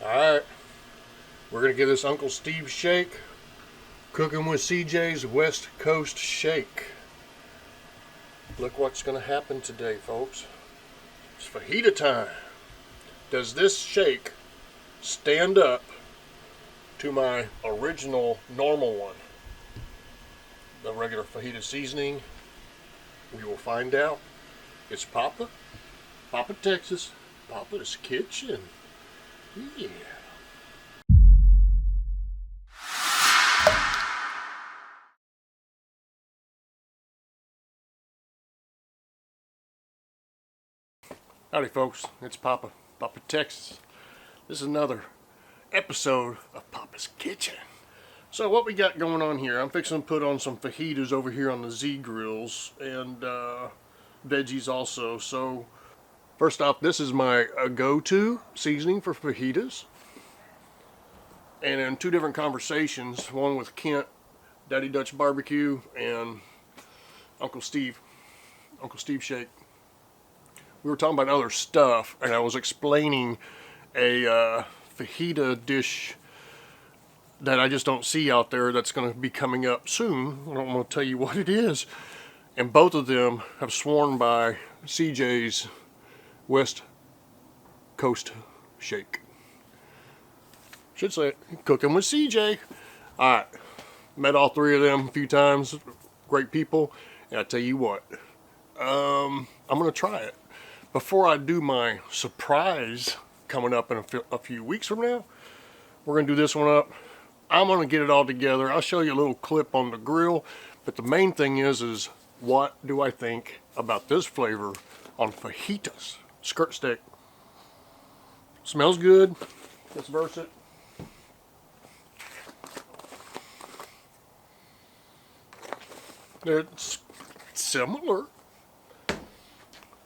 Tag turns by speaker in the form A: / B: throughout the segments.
A: Alright, we're going to give this Uncle Steve shake. Cooking with CJ's West Coast Shake. Look what's going to happen today, folks. It's fajita time. Does this shake stand up to my original normal one? The regular fajita seasoning? We will find out. It's Papa, Texas, Papa's Kitchen. Yeah. Howdy folks, it's Papa, Texas. This is another episode of Papa's Kitchen. So what we got going on here, I'm fixing to put on some fajitas over here on the Z grills and veggies also. So first off, this is my go-to seasoning for fajitas. And in two different conversations, one with Kent, daddydutchbbq, and Uncle Steve Shake. We were talking about other stuff, and I was explaining a fajita dish that I just don't see out there that's going to be coming up soon. I don't want to tell you what it is. And both of them have sworn by CJ's West Coast Shake. Should say it, cooking with CJ. Alright, met all three of them a few times. Great people. And I tell you what, I'm going to try it. Before I do my surprise coming up in a few weeks from now, we're going to do this one up. I'm going to get it all together. I'll show you a little clip on the grill, but the main thing is what do I think about this flavor on fajitas? Skirt steak. Smells good. Let's verse it. It's similar.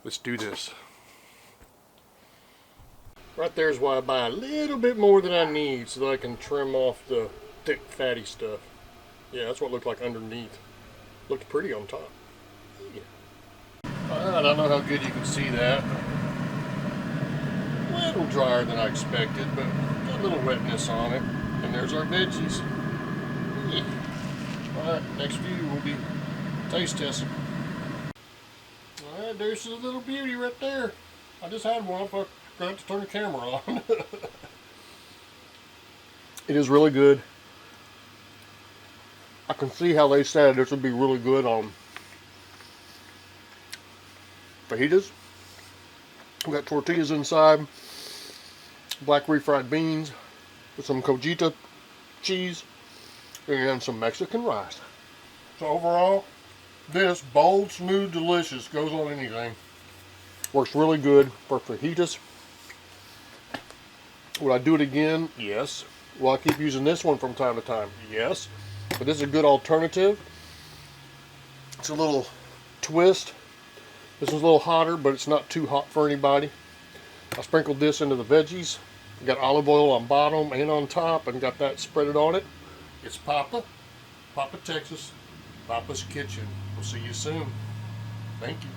A: Let's do this. Right there is why I buy a little bit more than I need so that I can trim off the thick fatty stuff. Yeah, that's what it looked like underneath. Looked pretty on top. Yeah. I don't know how good you can see that. A little drier than I expected, but got a little wetness on it. And there's our veggies. Yeah. Alright, next view will be taste testing. Alright, there's a little beauty right there. I just had one, but I forgot to turn the camera on. It is really good. I can see how they said this would be really good on fajitas. We got tortillas inside, black refried beans with some cojita cheese, and some Mexican rice. So overall, this bold, smooth, delicious goes on anything. Works really good for fajitas. Would I do it again? Yes. Will I keep using this one from time to time? Yes. But this is a good alternative. It's a little twist. This is a little hotter, but it's not too hot for anybody. I sprinkled this into the veggies. Got olive oil on bottom and on top, and got that spreaded on it. It's Papa, Texas, Papa's Kitchen. We'll see you soon. Thank you.